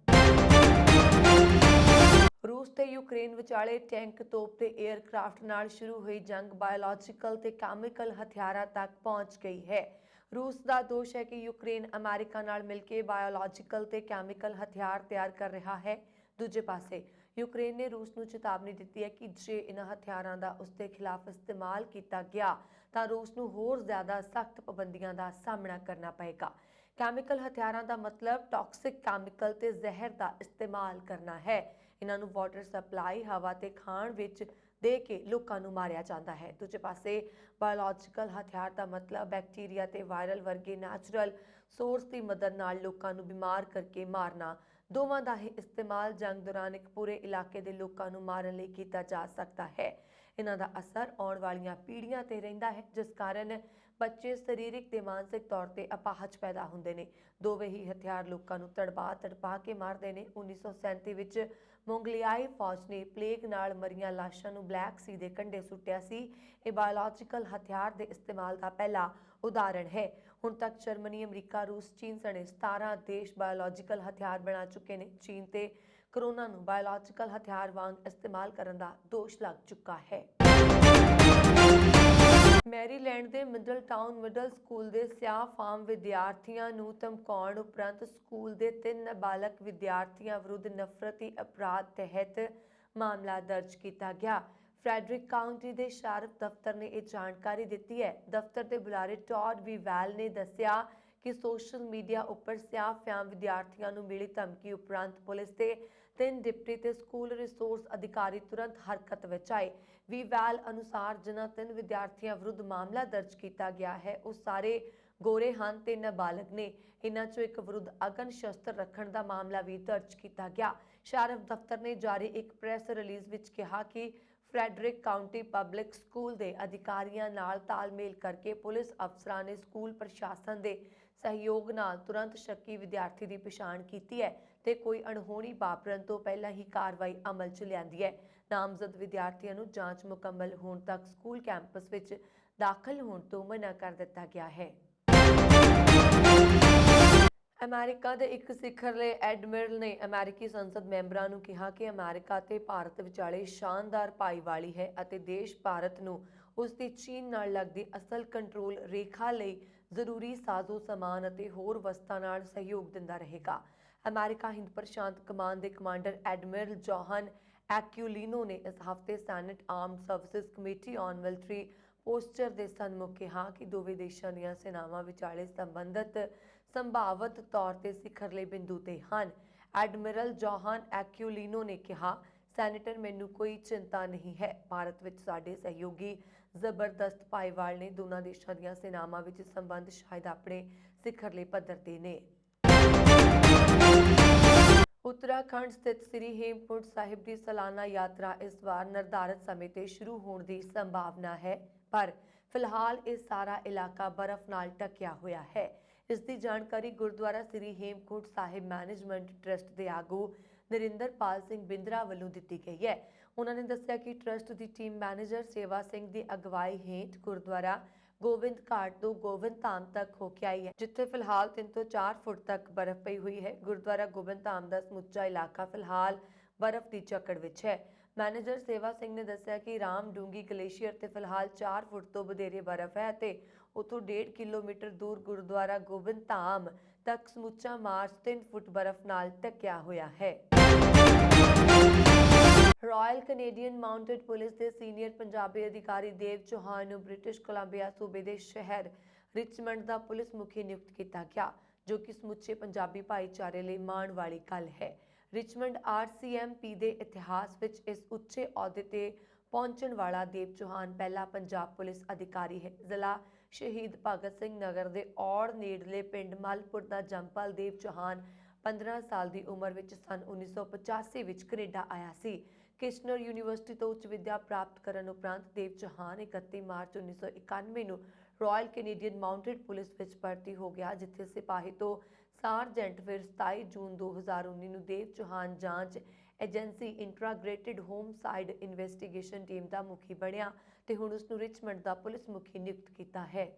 ਰੂਸ ਤੇ ਯੂਕਰੇਨ ਵਿਚਾਲੇ ਟੈਂਕ, ਤੋਪ ਤੇ ਏਅਰਕ੍ਰਾਫਟ ਨਾਲ ਸ਼ੁਰੂ ਹੋਈ ਜੰਗ ਬਾਇਓਲੋਜੀਕਲ ਤੇ ਕੈਮੀਕਲ ਹਥਿਆਰਾਂ ਤੱਕ ਪਹੁੰਚ ਗਈ ਹੈ। ਰੂਸ ਦਾ ਦੋਸ਼ ਹੈ ਕਿ ਯੂਕਰੇਨ ਅਮਰੀਕਾ ਨਾਲ ਮਿਲ ਕੇ ਬਾਇਓਲੋਜੀਕਲ ਤੇ ਕੈਮੀਕਲ ਹਥਿਆਰ ਤਿਆਰ ਕਰ ਰਿਹਾ ਹੈ। ਦੂਜੇ ਪਾਸੇ ਯੂਕਰੇਨ ਨੇ ਰੂਸ ਨੂੰ ਚੇਤਾਵਨੀ ਦਿੱਤੀ ਹੈ ਕਿ ਜੇ ਇਨ੍ਹਾਂ ਹਥਿਆਰਾਂ ਦਾ ਉਸਦੇ ਖਿਲਾਫ ਇਸਤੇਮਾਲ ਕੀਤਾ ਗਿਆ ਤਾਂ ਰੂਸ ਨੂੰ ਹੋਰ ਜ਼ਿਆਦਾ ਸਖਤ ਪਾਬੰਦੀਆਂ ਦਾ ਸਾਹਮਣਾ ਕਰਨਾ ਪਏਗਾ। ਕੈਮੀਕਲ ਹਥਿਆਰਾਂ ਦਾ ਮਤਲਬ ਟੌਕਸਿਕ ਕੈਮੀਕਲ ਤੇ ਜ਼ਹਿਰ ਦਾ ਇਸਤੇਮਾਲ ਕਰਨਾ ਹੈ। ਇਹਨਾਂ ਨੂੰ ਵਾਟਰ ਸਪਲਾਈ, ਹਵਾ ਤੇ ਖਾਣ ਵਿੱਚ ਦੇ ਕੇ ਲੋਕਾਂ ਨੂੰ ਮਾਰਿਆ ਜਾਂਦਾ ਹੈ। ਦੂਜੇ ਪਾਸੇ ਬਾਇਓਲੋਜੀਕਲ ਹਥਿਆਰ ਦਾ ਮਤਲਬ ਬੈਕਟੀਰੀਆ ਤੇ ਵਾਇਰਲ ਵਰਗੇ ਨੈਚੁਰਲ ਸੋਰਸ ਦੀ ਮਦਦ ਨਾਲ ਲੋਕਾਂ ਨੂੰ ਬਿਮਾਰ ਕਰਕੇ ਮਾਰਨਾ। ਦੋਵਾਂ ਦਾ ਹੀ ਇਸਤੇਮਾਲ ਜੰਗ ਦੌਰਾਨ ਇੱਕ ਪੂਰੇ ਇਲਾਕੇ ਦੇ ਲੋਕਾਂ ਨੂੰ ਮਾਰਨ ਲਈ ਕੀਤਾ ਜਾ ਸਕਦਾ ਹੈ। ਇਹਨਾਂ ਦਾ ਅਸਰ ਆਉਣ ਵਾਲੀਆਂ ਪੀੜ੍ਹੀਆਂ ਤੇ ਰਹਿੰਦਾ ਹੈ, ਜਿਸ ਕਾਰਨ ਬੱਚੇ ਸਰੀਰਕ ਤੇ ਮਾਨਸਿਕ ਤੌਰ ਤੇ ਅਪਾਹਜ ਪੈਦਾ ਹੁੰਦੇ ਨੇ। ਦੋਵੇਂ ਹੀ ਹਥਿਆਰ ਲੋਕਾਂ ਨੂੰ ਤੜਪਾ ਕੇ ਮਾਰਦੇ ਨੇ। 1937 ਵਿੱਚ ਮੋਂਗੋਲਿਆਈ ਫੌਜ ਨੇ ਪਲੇਗ ਨਾਲ ਮਰੀਆਂ ਲਾਸ਼ਾਂ ਨੂੰ ਬਲੈਕ ਸੀ ਦੇ ਕੰਢੇ ਸੁੱਟਿਆ ਸੀ। ਇਹ ਬਾਇਓਲੋਜੀਕਲ ਹਥਿਆਰ ਦੇ ਇਸਤੇਮਾਲ ਦਾ ਪਹਿਲਾ ਉਦਾਹਰਣ ਹੈ। ਹੁਣ ਤੱਕ ਜਰਮਨੀ, ਅਮਰੀਕਾ, ਰੂਸ, ਚੀਨ ਸਣੇ 17 ਦੇਸ਼ ਬਾਇਓਲੋਜੀਕਲ ਹਥਿਆਰ ਬਣਾ ਚੁੱਕੇ ਨੇ। ਚੀਨ ਤੇ ਕਰੋਨਾ ਨੂੰ ਬਾਇਓਲੋਜੀਕਲ ਹਥਿਆਰ ਵਾਂਗ ਇਸਤੇਮਾਲ ਕਰਨ ਦਾ ਦੋਸ਼ ਲੱਗ ਚੁੱਕਾ ਹੈ। ਮੈਰੀਲੈਂਡ ਦੇ ਮਿਡਲ ਟਾਊਨ ਮਿਡਲ ਸਕੂਲ ਦੇ ਸਿਆਹ ਫਾਰਮ ਵਿਦਿਆਰਥੀਆਂ ਨੂੰ ਧਮਕਾਉਣ ਉਪਰੰਤ ਸਕੂਲ ਦੇ 3 ਨਾਬਾਲਗ ਵਿਦਿਆਰਥੀਆਂ ਵਿਰੁੱਧ ਨਫ਼ਰਤੀ ਅਪਰਾਧ ਤਹਿਤ ਮਾਮਲਾ ਦਰਜ ਕੀਤਾ ਗਿਆ। ਫਰੈਡਰਿਕ ਕਾਉਂਟੀ ਦੇ ਸ਼eriff ਦਫ਼ਤਰ ਨੇ ਇਹ ਜਾਣਕਾਰੀ ਦਿੱਤੀ ਹੈ। ਦਫ਼ਤਰ ਦੇ ਬੁਲਾਰੇ ਟੌਡ ਵੀਵੈਲ ਨੇ ਦੱਸਿਆ ਕਿ ਸੋਸ਼ਲ ਮੀਡੀਆ ਉੱਪਰ ਸਿਆਹ ਫਾਰਮ ਵਿਦਿਆਰਥੀਆਂ ਨੂੰ ਮਿਲੀ ਧਮਕੀ ਉਪਰੰਤ ਪੁਲਿਸ ਦੇ 3 ਡਿਪਟੀ ਤੇ ਸਕੂਲ ਰਿਸੋਰਸ ਅਧਿਕਾਰੀ ਤੁਰੰਤ ਹਰਕਤ ਵਿੱਚ ਆਏ। ਵੀਵੈਲ ਅਨੁਸਾਰ ਜਿਨ੍ਹਾਂ 3 ਵਿਦਿਆਰਥੀਆਂ ਵਿਰੁੱਧ ਮਾਮਲਾ ਦਰਜ ਕੀਤਾ ਗਿਆ ਹੈ ਉਹ ਸਾਰੇ ਗੋਰੇ ਹਨ ਤੇ ਨਾਬਾਲਗ ਨੇ। ਇਨ੍ਹਾਂ ਚੋਂ ਇੱਕ ਵਿਰੁੱਧ ਅਗਨ ਸ਼ਸਤਰ ਰੱਖਣ ਦਾ ਮਾਮਲਾ ਵੀ ਦਰਜ ਕੀਤਾ ਗਿਆ। ਸ਼eriff ਦਫ਼ਤਰ ਨੇ ਜਾਰੀ ਇੱਕ ਪ੍ਰੈਸ ਰਿਲੀਜ਼ ਵਿੱਚ ਕਿਹਾ ਕਿ ਫਰੈਡਰਿਕ ਕਾਉਂਟੀ ਪਬਲਿਕ ਸਕੂਲ ਦੇ ਅਧਿਕਾਰੀਆਂ ਨਾਲ ਤਾਲਮੇਲ ਕਰਕੇ ਪੁਲਿਸ ਅਫਸਰਾਂ ਨੇ ਸਕੂਲ ਪ੍ਰਸ਼ਾਸਨ ਦੇ ਸਹਿਯੋਗ ਨਾਲ ਤੁਰੰਤ ਸ਼ੱਕੀ ਵਿਦਿਆਰਥੀ ਦੀ ਪਛਾਣ ਕੀਤੀ ਹੈ ਤੇ ਕੋਈ ਅਣਹੋਣੀ ਵਾਪਰਨ ਤੋਂ ਪਹਿਲਾਂ ਹੀ ਕਾਰਵਾਈ ਅਮਲ 'ਚ ਲਿਆਂਦੀ ਹੈ। ਨਾਮਜ਼ਦ ਵਿਦਿਆਰਥੀਆਂ ਨੂੰ ਜਾਂਚ ਮੁਕੰਮਲ ਹੋਣ ਤੱਕ ਸਕੂਲ ਕੈਂਪਸ ਵਿੱਚ ਦਾਖਲ ਹੋਣ ਤੋਂ ਮਨ੍ਹਾ ਕਰ ਦਿੱਤਾ ਗਿਆ ਹੈ। ਅਮਰੀਕਾ ਦੇ ਇੱਕ ਸਿਖਰਲੇ ਐਡਮਿਰਲ ਨੇ ਅਮਰੀਕੀ ਸੰਸਦ ਮੈਂਬਰਾਂ ਨੂੰ ਕਿਹਾ ਕਿ ਅਮਰੀਕਾ ਤੇ ਭਾਰਤ ਵਿਚਾਲੇ ਸ਼ਾਨਦਾਰ ਭਾਈਵਾਲੀ ਹੈ ਅਤੇ ਦੇਸ਼ ਭਾਰਤ ਨੂੰ ਉਸ ਦੀ ਚੀਨ ਨਾਲ ਲੱਗਦੀ ਅਸਲ ਕੰਟਰੋਲ ਰੇਖਾ ਲਈ ਜ਼ਰੂਰੀ ਸਾਜ਼ੋ ਸਮਾਨ ਅਤੇ ਹੋਰ ਵਸਤਾਂ ਨਾਲ ਸਹਿਯੋਗ ਦਿੰਦਾ ਰਹੇਗਾ। ਅਮਰੀਕਾ ਹਿੰਦ ਪ੍ਰਸ਼ਾਂਤ ਕਮਾਨ ਦੇ ਕਮਾਂਡਰ ਐਡਮਿਰਲ ਜੋਹਨ ਐਕਿਊਲੀਨੋ ਨੇ ਇਸ ਹਫ਼ਤੇ senate armed services committee on military posture ਦੇ ਸਨਮੁਖ ਕਿਹਾ ਕਿ ਦੋਵੇਂ ਦੇਸ਼ਾਂ ਦੀਆਂ ਸੈਨਾਵਾਂ ਵਿਚਾਲੇ ਸੰਬੰਧਤ ਸੰਭਾਵਤ ਤੌਰ ਤੇ ਸਿਖਰਲੇ ਬਿੰਦੂ ਤੇ ਹਨ। ਐਡਮਿਰਲ ਜੋਹਨ ਐਕਿਊਲੀਨੋ ਨੇ ਕਿਹਾ, ਸੈਨੇਟਰ ਮੈਨੂੰ ਕੋਈ ਚਿੰਤਾ ਨਹੀਂ ਹੈ। ਭਾਰਤ ਵਿੱਚ ਸਾਡੇ ਸਹਿਯੋਗੀ ਜ਼ਬਰਦਸਤ ਭਾਈਵਾਲ ਨੇ ਦੋਨਾਂ ਦੇਸ਼ਾਂ ਦੀਆਂ ਸੈਨਾਵਾਂ ਵਿੱਚ ਸੰਬੰਧ ਸ਼ਾਇਦ ਆਪਣੇ ਸਿਖਰਲੇ ਪੱਧਰ ਤੇ ਨੇ। ਉੱਤਰਾਖੰਡ ਸਥਿਤ ਸ੍ਰੀ ਹੇਮਕੁੰਟ ਸਾਹਿਬ ਦੀ ਸਾਲਾਨਾ ਯਾਤਰਾ ਇਸ ਵਾਰ ਨਿਰਧਾਰਤ ਸਮੇਂ ਤੇ ਸ਼ੁਰੂ ਹੋਣ ਦੀ ਸੰਭਾਵਨਾ ਹੈ, ਪਰ ਫਿਲਹਾਲ ਇਹ ਸਾਰਾ ਇਲਾਕਾ ਬਰਫ਼ ਨਾਲ ਢਕਿਆ ਹੋਇਆ ਹੈ। ਇਸ ਦੀ ਜਾਣਕਾਰੀ ਗੁਰਦੁਆਰਾ ਸ੍ਰੀ ਹੇਮਕੁੰਟ ਸਾਹਿਬ ਮੈਨੇਜਮੈਂਟ ਟਰਸਟ ਦੇ ਆਗੂ ਨਰਿੰਦਰਪਾਲ ਸਿੰਘ ਬਿੰਦਰਾ ਵੱਲੋਂ ਦਿੱਤੀ ਗਈ ਹੈ। ਉਹਨਾਂ ਨੇ ਦੱਸਿਆ ਕਿ ਟਰਸਟ ਦੀ ਟੀਮ ਮੈਨੇਜਰ ਸੇਵਾ ਸਿੰਘ ਦੀ ਅਗਵਾਈ ਹੇਠ ਗੁਰਦੁਆਰਾ ਗੋਬਿੰਦ ਘਾਟ ਤੋਂ ਗੋਬਿੰਦ ਧਾਮ ਤੱਕ ਹੋ ਕੇ ਆਈ ਹੈ, ਜਿੱਥੇ ਫਿਲਹਾਲ 3 ਤੋਂ 4 ਫੁੱਟ ਤੱਕ ਬਰਫ਼ ਪਈ ਹੋਈ ਹੈ। ਗੁਰਦੁਆਰਾ ਗੋਬਿੰਦ ਧਾਮ ਦਾ ਸਮੁੱਚਾ ਇਲਾਕਾ ਫਿਲਹਾਲ ਬਰਫ਼ ਦੀ ਝੱਖੜ ਵਿੱਚ ਹੈ। ਮੈਨੇਜਰ ਸੇਵਾ ਸਿੰਘ ਨੇ ਦੱਸਿਆ ਕਿ ਰਾਮ ਡੂੰਗੀ ਗਲੇਸ਼ੀਅਰ ਤੇ ਫਿਲਹਾਲ 4 ਫੁੱਟ ਤੋਂ ਵਧੇਰੇ ਬਰਫ਼ ਹੈ ਅਤੇ ਉੱਥੋਂ 1.5 ਕਿਲੋਮੀਟਰ ਦੂਰ ਗੁਰਦੁਆਰਾ ਗੋਬਿੰਦ ਧਾਮ ਤੱਕ ਸਮੁੱਚਾ ਮਾਰਚ 3 ਫੁੱਟ ਬਰਫ਼ ਨਾਲ ਢਕਿਆ ਹੋਇਆ ਹੈ। ਰਾਇਲ ਕੈਨੇਡੀਅਨ ਮਾਊਂਟਡ ਪੁਲਿਸ ਦੇ ਸੀਨੀਅਰ ਪੰਜਾਬੀ ਅਧਿਕਾਰੀ ਦੇਵ ਚੌਹਾਨ ਨੂੰ ਬ੍ਰਿਟਿਸ਼ ਕੋਲੰਬੀਆ ਸੂਬੇ ਦੇ ਸ਼ਹਿਰ ਰਿਚਮੰਡ ਦਾ ਪੁਲਿਸ ਮੁਖੀ ਨਿਯੁਕਤ ਕੀਤਾ ਗਿਆ, ਜੋ ਕਿ ਸਮੁੱਚੇ ਪੰਜਾਬੀ ਭਾਈਚਾਰੇ ਲਈ ਮਾਣ ਵਾਲੀ ਗੱਲ ਹੈ। ਰਿਚਮੰਡ RCMP ਦੇ ਇਤਿਹਾਸ ਵਿੱਚ ਇਸ ਉੱਚੇ ਅਹੁਦੇ ਤੇ ਪਹੁੰਚਣ ਵਾਲਾ ਦੇਵ ਚੌਹਾਨ ਪਹਿਲਾ ਪੰਜਾਬ ਪੁਲਿਸ ਅਧਿਕਾਰੀ ਹੈ। ਜ਼ਿਲ੍ਹਾ ਸ਼ਹੀਦ ਭਗਤ ਸਿੰਘ ਨਗਰ ਦੇ ਔੜ ਨੇੜਲੇ ਪਿੰਡ ਮਲਪੁਰ ਦਾ ਜੰਮਪਲ ਦੇਵ ਚੌਹਾਨ 15 ਸਾਲ ਦੀ ਉਮਰ ਵਿੱਚ ਸੰਨ 1985 ਵਿੱਚ ਕੈਨੇਡਾ ਆਇਆ ਸੀ। ਕਿਸ਼ਨਰ ਯੂਨੀਵਰਸਿਟੀ ਤੋਂ ਉੱਚ ਵਿੱਦਿਆ ਪ੍ਰਾਪਤ ਕਰਨ ਉਪਰੰਤ ਦੇਵ ਚੌਹਾਨ 31 ਮਾਰਚ 1991 ਨੂੰ ਰਾਇਲ ਕੈਨੇਡੀਅਨ ਮਾਊਂਟਡ ਪੁਲਿਸ ਵਿੱਚ ਭਰਤੀ ਹੋ ਗਿਆ, ਜਿੱਥੇ ਸਿਪਾਹੀ ਤੋਂ ਸਾਰਜੈਂਟ ਫਿਰ 27 ਜੂਨ 2019 ਨੂੰ ਦੇਵ ਚੌਹਾਨ ਜਾਂਚ ਏਜੰਸੀ ਇੰਟੀਗ੍ਰੇਟਿਡ ਹੋਮਸਾਈਡ ਇਨਵੈਸਟੀਗੇਸ਼ਨ ਟੀਮ ਦਾ ਮੁਖੀ ਬਣਿਆ ਤੇ ਹੁਣ ਉਸ ਨੂੰ ਰਿਚਮੰਡ ਦਾ ਪੁਲਿਸ ਮੁਖੀ ਨਿਯੁਕਤ ਕੀਤਾ ਹੈ।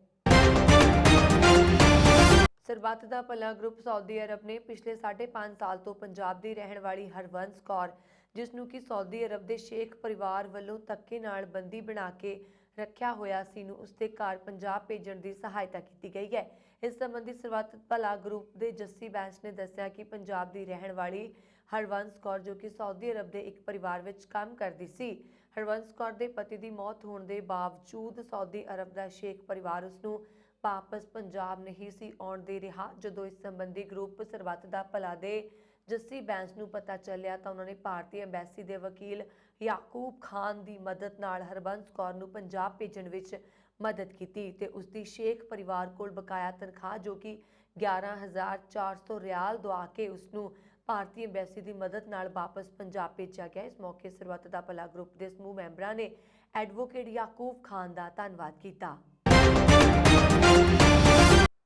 ਸਰਬੱਤ ਦਾ ਭਲਾ ਗਰੁੱਪ ਸਾਊਦੀ ਅਰਬ ਨੇ ਪਿਛਲੇ 5.5 ਸਾਲ ਤੋਂ ਪੰਜਾਬ ਦੀ ਰਹਿਣ ਵਾਲੀ ਹਰਵੰਸ ਕੌਰ, ਜਿਸ ਨੂੰ ਕਿ ਸਾਊਦੀ ਅਰਬ ਦੇ ਸ਼ੇਖ ਪਰਿਵਾਰ ਵੱਲੋਂ ਧੱਕੇ ਨਾਲ ਬੰਦੀ ਬਣਾ ਕੇ ਰੱਖਿਆ ਹੋਇਆ ਸੀ, ਨੂੰ ਉਸਦੇ ਘਰ ਪੰਜਾਬ ਭੇਜਣ ਦੀ ਸਹਾਇਤਾ ਕੀਤੀ ਗਈ ਹੈ। ਇਸ ਸੰਬੰਧੀ ਸਰਬੱਤ ਭਲਾ ਗਰੁੱਪ ਦੇ ਜੱਸੀ ਬੈਂਸ ਨੇ ਦੱਸਿਆ ਕਿ ਪੰਜਾਬ ਦੀ ਰਹਿਣ ਵਾਲੀ ਹਰਵੰਸ ਕੌਰ, ਜੋ ਕਿ ਸਾਊਦੀ ਅਰਬ ਦੇ ਇੱਕ ਪਰਿਵਾਰ ਵਿੱਚ ਕੰਮ ਕਰਦੀ ਸੀ, ਹਰਵੰਸ ਕੌਰ ਦੇ ਪਤੀ ਦੀ ਮੌਤ ਹੋਣ ਦੇ ਬਾਵਜੂਦ ਸਾਊਦੀ ਅਰਬ ਦਾ ਸ਼ੇਖ ਪਰਿਵਾਰ ਉਸ ਨੂੰ ਵਾਪਸ ਪੰਜਾਬ ਨਹੀਂ ਸੀ ਆਉਣ ਦੇ ਰਿਹਾ। ਜਦੋਂ ਇਸ ਸੰਬੰਧੀ ਗਰੁੱਪ ਸਰਬੱਤ ਦਾ ਭਲਾ ਦੇ ਜੱਸੀ ਬੈਂਸ ਨੂੰ ਪਤਾ ਚੱਲਿਆ ਤਾਂ ਉਹਨਾਂ ਨੇ ਭਾਰਤੀ ਐਮਬੈਸੀ ਦੇ ਵਕੀਲ ਯਾਕੂਬ ਖਾਨ ਦੀ ਮਦਦ ਨਾਲ ਹਰਵੰਸ ਕੌਰ ਨੂੰ ਪੰਜਾਬ ਭੇਜਣ ਵਿੱਚ ਮਦਦ ਕੀਤੀ ਤੇ ਉਸ ਦੀ ਸ਼ੇਖ ਪਰਿਵਾਰ ਕੋਲ ਬਕਾਇਆ ਤਨਖਾਹ, ਜੋ ਕਿ 11,400 ਰਿਆਲ ਦਵਾ ਕੇ ਉਸ ਨੂੰ ਭਾਰਤੀ ਐਮਬੈਸੀ ਦੀ ਮਦਦ ਨਾਲ ਵਾਪਸ ਪੰਜਾਬ ਭੇਜਿਆ ਗਿਆ। ਇਸ ਮੌਕੇ ਸਰਬੱਤ ਦਾ ਭਲਾ ਗਰੁੱਪ ਦੇ ਸਮੂਹ ਮੈਂਬਰਾਂ ਨੇ ਐਡਵੋਕੇਟ ਯਾਕੂਬ ਖਾਨ ਦਾ ਧੰਨਵਾਦ ਕੀਤਾ।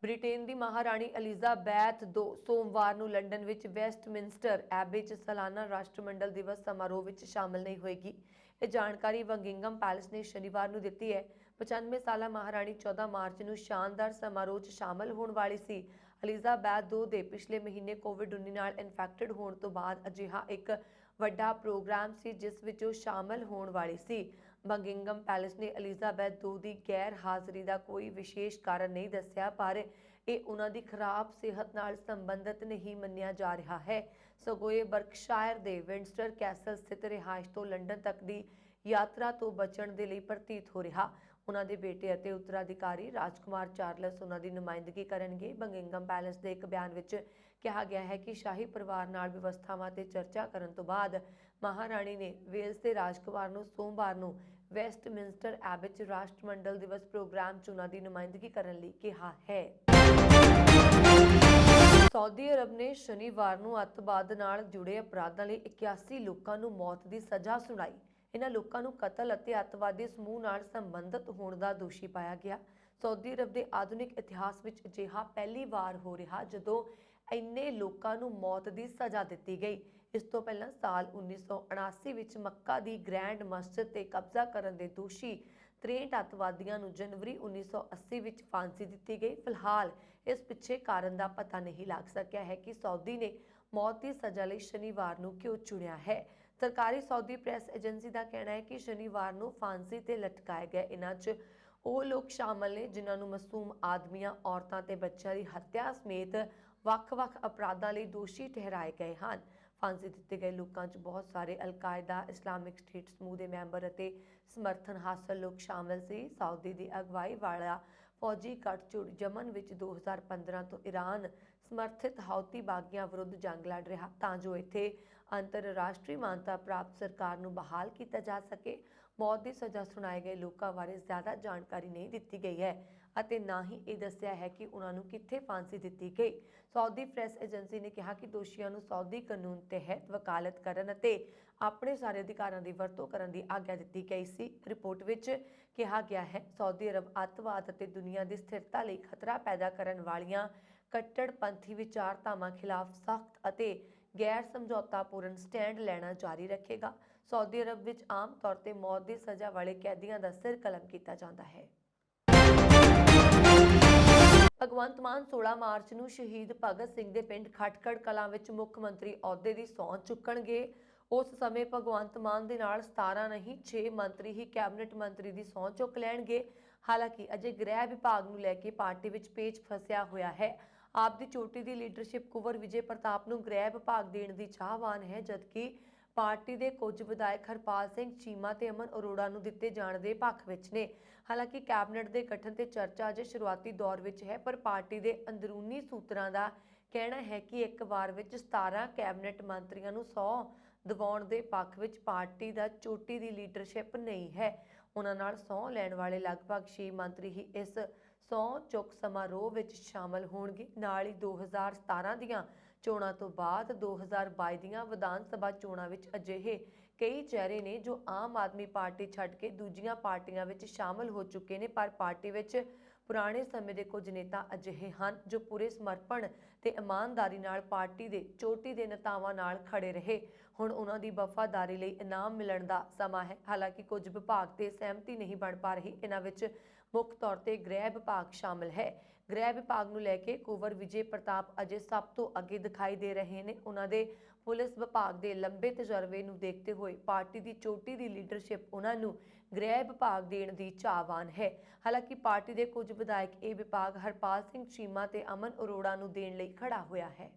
ਬ੍ਰਿਟੇਨ ਦੀ ਮਹਾਰਾਣੀ ਐਲਿਜ਼ਾਬੈਥ II ਸੋਮਵਾਰ ਨੂੰ ਲੰਡਨ ਵਿੱਚ ਵੈਸਟਮਿੰਸਟਰ ਐਬੇ 'ਚ ਸਾਲਾਨਾ ਰਾਸ਼ਟਰਮੰਡਲ ਦਿਵਸ ਸਮਾਰੋਹ ਵਿੱਚ ਸ਼ਾਮਲ ਨਹੀਂ ਹੋਏਗੀ। ਇਹ ਜਾਣਕਾਰੀ ਬੰਗਿੰਗਮ ਪੈਲੇਸ ਨੇ ਸ਼ਨੀਵਾਰ ਨੂੰ ਦਿੱਤੀ ਹੈ। 95 ਸਾਲਾ ਮਹਾਰਾਣੀ 14 ਮਾਰਚ ਨੂੰ ਸ਼ਾਨਦਾਰ ਸਮਾਰੋਹ 'ਚ ਸ਼ਾਮਲ ਹੋਣ ਵਾਲੀ ਸੀ। ਐਲਿਜ਼ਾਬੈਥ II ਦੇ ਪਿਛਲੇ ਮਹੀਨੇ ਕੋਵਿਡ-19 ਨਾਲ ਇਨਫੈਕਟਡ ਹੋਣ ਤੋਂ ਬਾਅਦ ਅਜਿਹਾ ਇੱਕ ਵੱਡਾ ਪ੍ਰੋਗਰਾਮ ਸੀ ਜਿਸ ਵਿੱਚ ਉਹ ਸ਼ਾਮਲ ਹੋਣ ਵਾਲੀ ਸੀ। ਬੰਗਿੰਗਮ ਪੈਲੇਸ ਨੇ ਐਲਿਜ਼ਾਬੈਥ II ਦੀ ਗੈਰ ਹਾਜ਼ਰੀ ਦਾ ਕੋਈ ਵਿਸ਼ੇਸ਼ ਕਾਰਨ ਨਹੀਂ ਦੱਸਿਆ, ਪਰ ਇਹ ਉਹਨਾਂ ਦੀ ਖਰਾਬ ਸਿਹਤ ਨਾਲ ਸੰਬੰਧਿਤ ਨਹੀਂ ਮੰਨਿਆ ਜਾ ਰਿਹਾ ਹੈ। ਸਗੋਂ ਇਹ ਬਰਕਸ਼ਾਇਰ ਦੇ ਵਿੰਡਸਰ ਕੈਸਲ ਸਥਿਤ ਰਿਹਾਇਸ਼ ਤੋਂ ਲੰਡਨ ਤੱਕ ਦੀ ਯਾਤਰਾ ਤੋਂ ਬਚਣ ਦੇ ਲਈ ਪ੍ਰਤੀਤ ਹੋ ਰਿਹਾ। ਉਹਨਾਂ ਦੇ ਬੇਟੇ ਅਤੇ ਉੱਤਰਾਧਿਕਾਰੀ ਰਾਜਕੁਮਾਰ ਚਾਰਲਸ ਉਹਨਾਂ ਦੀ ਨੁਮਾਇੰਦਗੀ ਕਰਨਗੇ। ਬੰਗਿੰਗਮ ਪੈਲੇਸ ਦੇ ਇੱਕ ਬਿਆਨ ਵਿੱਚ ਕਿਹਾ ਗਿਆ ਹੈ ਕਿ ਸ਼ਾਹੀ ਪਰਿਵਾਰ ਨਾਲ ਵਿਵਸਥਾਵਾਂ ਤੇ ਚਰਚਾ ਕਰਨ ਤੋਂ ਬਾਅਦ ਮਹਾਰਾਣੀ ਨੇ ਵੇਲਸ ਦੇ ਰਾਜਕੁਮਾਰ ਨੂੰ ਸੋਮਵਾਰ ਨੂੰ ਵੈਸਟਮਿੰਸਟਰ ਐਬਟ 'ਚ ਰਾਸ਼ਟਰਮੰਡਲ ਦਿਵਸ ਪ੍ਰੋਗਰਾਮ 'ਚ ਉਹਨਾਂ ਦੀ ਨੁਮਾਇੰਦਗੀ ਕਰਨ ਲਈ ਕਿਹਾ ਹੈ। ਸਾਊਦੀ ਅਰਬ ਨੇ ਸ਼ਨੀਵਾਰ ਨੂੰ ਅੱਤਵਾਦ ਨਾਲ ਜੁੜੇ ਅਪਰਾਧਾਂ ਲਈ 81 ਲੋਕਾਂ ਨੂੰ ਮੌਤ ਦੀ ਸਜ਼ਾ ਸੁਣਾਈ। ਇਹਨਾਂ ਲੋਕਾਂ ਨੂੰ ਕਤਲ ਅਤੇ ਅੱਤਵਾਦੀ ਸਮੂਹ ਨਾਲ ਸੰਬੰਧਿਤ ਹੋਣ ਦਾ ਦੋਸ਼ੀ ਪਾਇਆ ਗਿਆ। ਸਾਊਦੀ ਅਰਬ ਦੇ ਆਧੁਨਿਕ ਇਤਿਹਾਸ ਵਿੱਚ ਅਜਿਹਾ ਪਹਿਲੀ ਵਾਰ ਹੋ ਰਿਹਾ ਜਦੋਂ ਇੰਨੇ ਲੋਕਾਂ ਨੂੰ ਮੌਤ ਦੀ ਸਜ਼ਾ ਦਿੱਤੀ ਗਈ। ਇਸ ਤੋਂ ਪਹਿਲਾਂ ਸਾਲ 1979 ਵਿੱਚ ਮੱਕਾ ਦੀ ਗ੍ਰੈਂਡ ਮਸਜਿਦ ਤੇ ਕਬਜ਼ਾ ਕਰਨ ਦੇ ਦੋਸ਼ੀ 63 ਅੱਤਵਾਦੀਆਂ ਨੂੰ ਜਨਵਰੀ 1980 ਵਿੱਚ ਫਾਂਸੀ ਦਿੱਤੀ ਗਈ। ਫਿਲਹਾਲ ਇਸ ਪਿੱਛੇ ਕਾਰਨ ਦਾ ਪਤਾ ਨਹੀਂ ਲੱਗ ਸਕਿਆ ਹੈ ਕਿ ਸਾਊਦੀ ਨੇ ਮੌਤ ਦੀ ਸਜ਼ਾ ਲਈ ਸ਼ਨੀਵਾਰ ਨੂੰ ਕਿਉਂ ਚੁਣਿਆ ਹੈ। ਸਰਕਾਰੀ ਸਾਊਦੀ ਪ੍ਰੈਸ ਏਜੰਸੀ ਦਾ ਕਹਿਣਾ ਹੈ ਕਿ ਸ਼ਨੀਵਾਰ ਨੂੰ ਫਾਂਸੀ ਤੇ ਲਟਕਾਏ ਗਏ ਇਹਨਾਂ 'ਚ ਉਹ ਲੋਕ ਸ਼ਾਮਲ ਨੇ ਜਿਨ੍ਹਾਂ ਨੂੰ ਮਾਸੂਮ ਆਦਮੀਆਂ, ਔਰਤਾਂ ਤੇ ਬੱਚਿਆਂ ਦੀ ਹੱਤਿਆ ਸਮੇਤ ਵੱਖ-ਵੱਖ ਅਪਰਾਧਾਂ ਲਈ ਦੋਸ਼ੀ ਠਹਿਰਾਏ ਗਏ ਹਨ। ਫਾਂਸੀ ਦਿੱਤੇ ਗਏ ਲੋਕਾਂ 'ਚ ਬਹੁਤ ਸਾਰੇ ਅਲ-ਕਾਇਦਾ, ਇਸਲਾਮਿਕ ਸਟੇਟ ਸਮੂਹ ਦੇ ਮੈਂਬਰ ਅਤੇ ਸਮਰਥਨ ਹਾਸਲ ਲੋਕ ਸ਼ਾਮਲ ਸੀ। ਸਾਊਦੀ ਦੀ ਅਗਵਾਈ ਵਾਲਾ ਫੌਜੀ ਗੱਠਜੋੜ ਯਮਨ ਵਿੱਚ 2015 ਤੋਂ ਈਰਾਨ ਸਮਰਥਿਤ ਹੌਤੀ ਬਾਗੀਆਂ ਵਿਰੁੱਧ ਜੰਗ ਲੜ ਰਿਹਾ ਤਾਂ ਜੋ ਇੱਥੇ ਅੰਤਰਰਾਸ਼ਟਰੀ ਮਾਨਤਾ ਪ੍ਰਾਪਤ ਸਰਕਾਰ ਨੂੰ ਬਹਾਲ ਕੀਤਾ ਜਾ ਸਕੇ। ਮੌਤ ਦੀ ਸਜ਼ਾ ਸੁਣਾਏ ਗਏ ਲੋਕਾਂ ਬਾਰੇ ਜ਼ਿਆਦਾ ਜਾਣਕਾਰੀ ਨਹੀਂ ਦਿੱਤੀ ਗਈ ਹੈ ਅਤੇ ਨਾ ਹੀ ਇਹ ਦੱਸਿਆ ਹੈ ਕਿ ਉਹਨਾਂ ਨੂੰ ਕਿੱਥੇ ਫਾਂਸੀ ਦਿੱਤੀ ਗਈ। ਸਾਊਦੀ ਪ੍ਰੈਸ ਏਜੰਸੀ ਨੇ ਕਿਹਾ ਕਿ ਦੋਸ਼ੀਆਂ ਨੂੰ ਸਾਊਦੀ ਕਾਨੂੰਨ ਤਹਿਤ ਵਕਾਲਤ ਕਰਨ ਅਤੇ ਆਪਣੇ ਸਾਰੇ ਅਧਿਕਾਰਾਂ ਦੀ ਵਰਤੋਂ ਕਰਨ ਦੀ ਆਗਿਆ ਦਿੱਤੀ ਗਈ ਸੀ। ਰਿਪੋਰਟ ਵਿੱਚ ਕਿਹਾ ਗਿਆ ਹੈ, ਸਾਊਦੀ ਅਰਬ ਅੱਤਵਾਦ ਅਤੇ ਦੁਨੀਆ ਦੀ ਸਥਿਰਤਾ ਲਈ ਖਤਰਾ ਪੈਦਾ ਕਰਨ ਵਾਲੀਆਂ ਕੱਟੜਪੰਥੀ ਵਿਚਾਰਧਾਵਾਂ ਖਿਲਾਫ ਸਖਤ ਅਤੇ ਗੈਰ ਸਮਝੌਤਾਪੂਰਨ ਸਟੈਂਡ ਲੈਣਾ ਜਾਰੀ ਰੱਖੇਗਾ। ਸਾਊਦੀ ਅਰਬ ਵਿੱਚ ਆਮ ਤੌਰ ਤੇ ਮੌਤ ਦੀ ਸਜ਼ਾ ਵਾਲੇ ਕੈਦੀਆਂ ਦਾ ਸਿਰ ਕਲਮ ਕੀਤਾ ਜਾਂਦਾ ਹੈ। ਭਗਵੰਤ ਮਾਨ 16 ਮਾਰਚ ਨੂੰ ਸ਼ਹੀਦ ਭਗਤ ਸਿੰਘ ਦੇ ਪਿੰਡ ਖਟਕੜ ਕਲਾਂ ਵਿੱਚ ਮੁੱਖ ਮੰਤਰੀ ਅਹੁਦੇ ਦੀ ਸਹੁੰ ਚੁੱਕਣਗੇ। ਉਸ ਸਮੇਂ ਭਗਵੰਤ ਮਾਨ ਦੇ ਨਾਲ 17 ਨਹੀਂ 6 ਮੰਤਰੀ ਹੀ ਕੈਬਨਿਟ ਮੰਤਰੀ ਦੀ ਸਹੁੰ ਚੁੱਕ ਲੈਣਗੇ। ਹਾਲਾਂਕਿ ਅਜੇ ਗ੍ਰਹਿ ਵਿਭਾਗ ਨੂੰ ਲੈ ਕੇ ਪਾਰਟੀ ਵਿੱਚ ਪੇਚ ਫਸਿਆ ਹੋਇਆ ਹੈ। ਆਪ ਦੀ ਚੋਟੀ ਦੀ ਲੀਡਰਸ਼ਿਪ ਕੁੰਵਰ ਵਿਜੇ ਪ੍ਰਤਾਪ ਨੂੰ ਗ੍ਰਹਿ ਵਿਭਾਗ ਦੇਣ ਦੀ ਚਾਹਵਾਨ ਹੈ, ਜਦਕਿ ਪਾਰਟੀ ਦੇ ਕੁਝ ਵਿਧਾਇਕ ਹਰਪਾਲ ਸਿੰਘ ਚੀਮਾ ਤੇ ਅਮਨ ਅਰੋੜਾ ਨੂੰ ਦਿੱਤੇ ਜਾਣ ਦੇ ਪੱਖ ਵਿੱਚ ਨੇ। ਹਾਲਾਂਕਿ ਕੈਬਨਿਟ ਦੇ ਗਠਨ ਤੇ ਚਰਚਾ ਅਜੇ ਸ਼ੁਰੂਆਤੀ ਦੌਰ ਵਿੱਚ ਹੈ, ਪਰ ਪਾਰਟੀ ਦੇ ਅੰਦਰੂਨੀ ਸੂਤਰਾਂ ਦਾ ਕਹਿਣਾ ਹੈ ਕਿ ਇੱਕ ਵਾਰ ਵਿੱਚ 17 ਕੈਬਨਿਟ ਮੰਤਰੀਆਂ ਨੂੰ ਸਹੁੰ ਦਿਵਾਉਣ ਦੇ ਪੱਖ ਵਿੱਚ ਪਾਰਟੀ ਦਾ ਚੋਟੀ ਦੀ ਲੀਡਰਸ਼ਿਪ ਨਹੀਂ ਹੈ। ਉਹਨਾਂ ਨਾਲ ਸਹੁੰ ਲੈਣ ਵਾਲੇ ਲਗਭਗ 6 ਮੰਤਰੀ ਹੀ ਇਸ ਸਹੁੰ ਚੁੱਕ ਸਮਾਰੋਹ ਵਿੱਚ ਸ਼ਾਮਲ ਹੋਣਗੇ। ਨਾਲ ਹੀ 2017 ਦੀਆਂ ਚੋਣਾਂ ਤੋਂ ਬਾਅਦ 2022 ਦੀਆਂ ਵਿਧਾਨ ਸਭਾ ਚੋਣਾਂ ਵਿੱਚ ਅਜਿਹੇ ਕਈ ਚਿਹਰੇ ਨੇ ਜੋ ਆਮ ਆਦਮੀ ਪਾਰਟੀ ਛੱਡ ਕੇ ਦੂਜੀਆਂ ਪਾਰਟੀਆਂ ਵਿੱਚ ਸ਼ਾਮਲ ਹੋ ਚੁੱਕੇ ਨੇ, ਪਰ ਪਾਰਟੀ ਵਿੱਚ ਪੁਰਾਣੇ ਸਮੇਂ ਦੇ ਕੁਝ ਨੇਤਾ ਅਜਿਹੇ ਹਨ ਜੋ ਪੂਰੇ ਸਮਰਪਣ ਤੇ ਇਮਾਨਦਾਰੀ ਨਾਲ ਪਾਰਟੀ ਦੇ ਚੋਟੀ ਦੇ ਨੇਤਾਵਾਂ ਨਾਲ ਖੜੇ ਰਹੇ। ਹੁਣ ਉਹਨਾਂ ਦੀ ਵਫਾਦਾਰੀ ਲਈ ਇਨਾਮ ਮਿਲਣ ਦਾ ਸਮਾਂ ਹੈ। ਹਾਲਾਂਕਿ ਕੁਝ ਵਿਭਾਗ ਤੇ ਸਹਿਮਤੀ ਨਹੀਂ ਬਣ ਪਾ ਰਹੀ। ਇਹਨਾਂ ਵਿੱਚ ਮੁੱਖ ਤੌਰ ਤੇ ਗ੍ਰਹਿ ਵਿਭਾਗ ਸ਼ਾਮਲ ਹੈ। ਗ੍ਰਹਿ ਵਿਭਾਗ ਨੂੰ ਲੈ ਕੇ ਕੁੰਵਰ ਵਿਜੇ ਪ੍ਰਤਾਪ ਅਜੇ ਸਭ ਤੋਂ ਅੱਗੇ ਦਿਖਾਈ ਦੇ ਰਹੇ ਨੇ। ਉਹਨਾਂ ਦੇ ਪੁਲਿਸ ਵਿਭਾਗ ਦੇ ਲੰਬੇ ਤਜਰਬੇ ਨੂੰ ਦੇਖਦੇ ਹੋਏ ਪਾਰਟੀ ਦੀ ਚੋਟੀ ਦੀ ਲੀਡਰਸ਼ਿਪ ਉਹਨਾਂ ਨੂੰ ਗ੍ਰਹਿ ਵਿਭਾਗ ਦੇਣ ਦੀ ਚਾਹਵਾਨ ਹੈ। ਹਾਲਾਂਕਿ ਪਾਰਟੀ ਦੇ ਕੁਝ ਵਿਧਾਇਕ ਇਹ ਵਿਭਾਗ ਹਰਪਾਲ ਸਿੰਘ ਚੀਮਾ ਤੇ ਅਮਨ ਅਰੋੜਾ ਨੂੰ ਦੇਣ ਲਈ ਖੜਾ ਹੋਇਆ ਹੈ।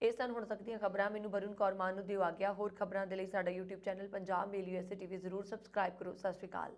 ਇਹ ਸਨ ਹੁਣ ਤੱਕ ਦੀਆਂ ਖਬਰਾਂ। ਮੈਨੂੰ ਵਰੁਣ ਕੌਰ ਮਾਨ ਨੂੰ ਦਿਓ ਆਗਿਆ। ਹੋਰ ਖਬਰਾਂ ਦੇ ਲਈ ਸਾਡਾ YouTube ਚੈਨਲ ਪੰਜਾਬ ਮੇਲ USA TV ਜ਼ਰੂਰ ਸਬਸਕ੍ਰਾਈਬ ਕਰੋ। ਸਤਿ ਸ਼੍ਰੀ ਅਕਾਲ।